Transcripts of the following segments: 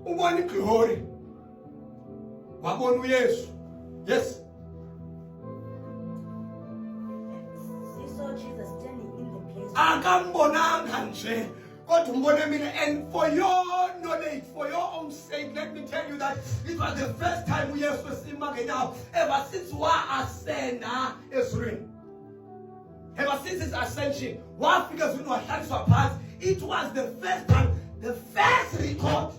ubona iglory, wabona uYesu. Yes. He saw Jesus standing in the place. Akambonanga nje. God umbone mina, and for your knowledge, for your own sake, let me tell you that it was the first time we have to see Magena ever since wa ascenda Israel. Ever since his ascension, one figures when we hands apart, it was the first time, the first record.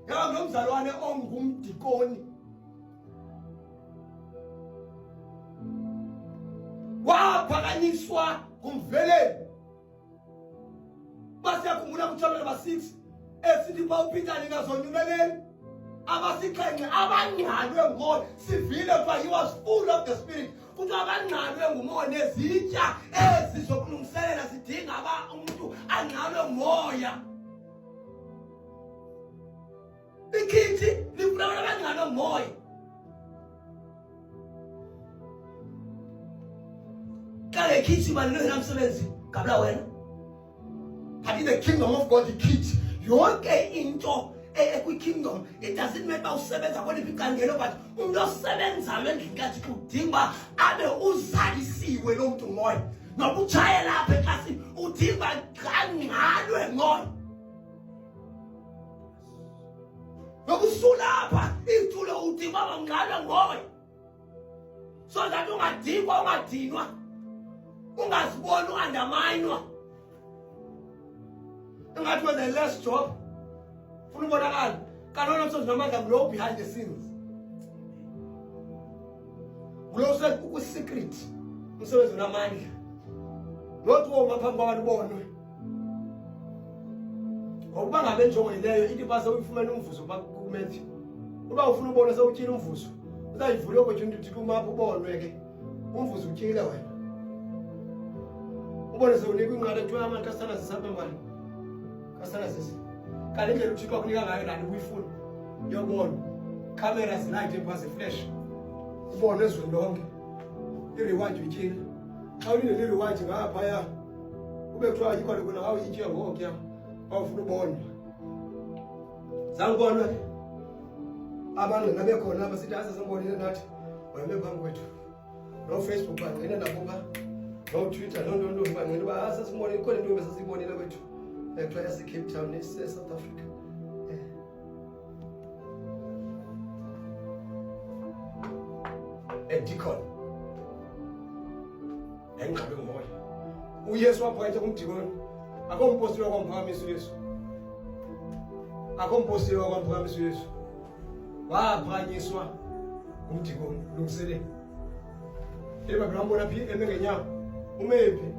Yanomzalwane ongumdikoni. Waphakanyiswa kumveleni. Basiyakhumbula kuThobela number 6 esithi bawuPeter ngazonyumeleni abasikhenxe abangcalwe ngumoya sivile kuba he was full of the spirit kuthi abangcalwe ngumoya nezitsha ezizokulungiselela sidinga umuntu angcalwe ngumoya ikhithi lifuna abantu abangcalwe ngumoya kale ikhithi balilo namsebenzi ngabula wena. But in the kingdom of God, the kids, yonke into kingdom, it doesn't matter usebenza kweli bikangelo, but unosebenza lendlingathi udinga abe uzalisiwe lo muntu moya. Nokuchayela lapha ekhasi udinga kangalwe ngoya. Nokusulapha itulo udinga bangalwe ngoya. So that ungadingwa ungadinwa. Ungazibona ungandamayinwa. Ngathi when the last job funa ubonakala kanona msebenzi namandla ngulo behind the scenes ngulo ku secret umsebenzi namandla not woma phambi kwabantu bonwe ngoba ngabe njongo yileyo ithi base uyifumene umvuzo bakumethi uba ufuna ubona sewutyile umvuzo uzayivula opportunity kumapha ubonwe ke umvuzo utyile wena ubone sewunika inqala ethiwa amantasana zisapha mali kasana sisi kanti indlela uThixo akunika ngayo nani kuyifuna yobona cameras light ebase flash ubone ezweni lonke iriwanje utyile xa unile riwanje ngapha ya ube kuthiwa yikho lokuna hawu yitye ngoku ya awufuna ubona zangibona abangena bekhona abasithi asesembonile nathi wayeme phambi kwethu no Facebook bangena nakuba no Twitter no bangena ba asesimbonile khona into ebesasibonile kwethu ekuthiwa yase-Cape Town ese-South Africa. Deacon engqabe ngumoya uYesu waphoyitha kumdikoni akho mpostile wakwamphakamiswa uYesu akho mpostile wakwamphakamiswa uYesu waphakanyiswa kumdikoni lungiseleni ebabhela mbona phi eme ngenyawo umephi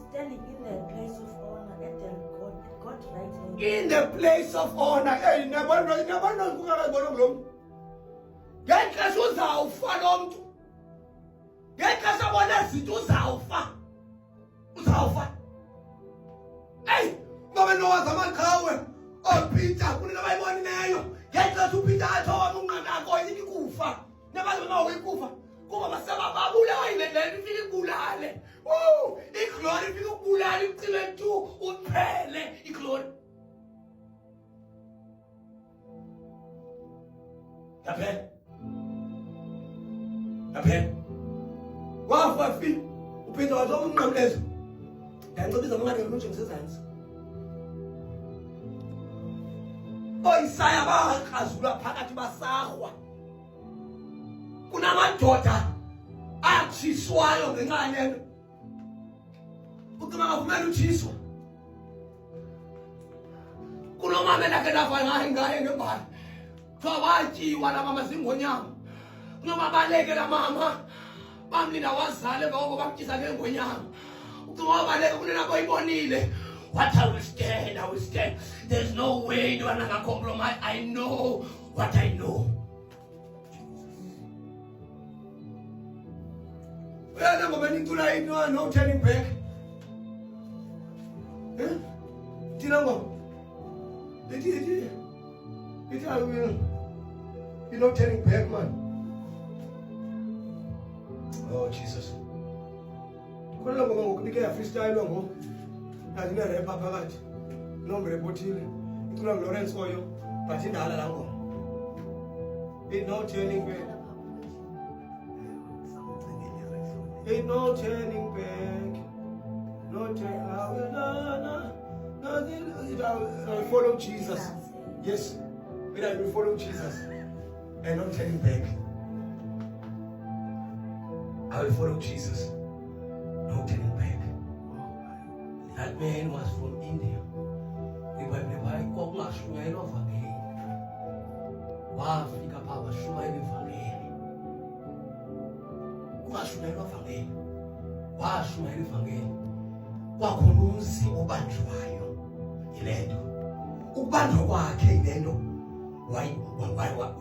standing in the place of honor at the God right hand. In the place of honor. Hey, never know. Get us uzawufa lo muntu. Get us abona izinto uzawufa. Hey, ngoba nowazi amakhawe. Peter kunina bayibonileyo. Get us uPeter athowa unqakakho yini kufa. Nabazi ma uyikufa. Kuba basabababula ile ifike kulale. Iglory ifike kulale icile tu uphele iglory. Amen. Wafa fi uPeter wazo unqamlezo. Yancebisa mangane lunje ngisezantsi. Isaya bakhazula phakathi basahwa. Kunamadoda atshiswayo ngenxa yalento. Ucima ngavumela utshiswa. Kunomama lakhe lafa ngaye ngembali. Kuthiwa watyiwa la mama zingonyama. Noma baleke la mama bamlinda wazale ngoko bamtyisa ngengonyama. Ucima wabaleka kunena boyibonile. What I will stand. There's no way to another compromise. I know what I know. No turning back. I will. You're not turning back, man. Oh, Jesus. Freestyle Nombre botile. Incula Lawrence Oyo. But in Alango. Ain't no turning back. Ain't no turning back. No turning. I will follow Jesus. Yes. But I will follow Jesus. And not turning back. I will follow Jesus. No turning back. That man was from India. Wafika pha washumayela ivangeli. Ungashumayela ivangeli. Washumayela ivangeli. Kwakhona umzi obanjwayo yilento. Ukubanjwa kwakhe yilento.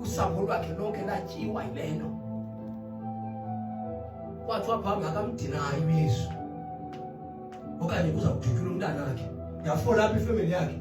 Usapho lwakhe lonke latyiwa yilento. Kwathiwa phambi akamdinayo uYesu. Okanye uzawudutyula umntana wakhe. Yafola apha ifamily yakhe.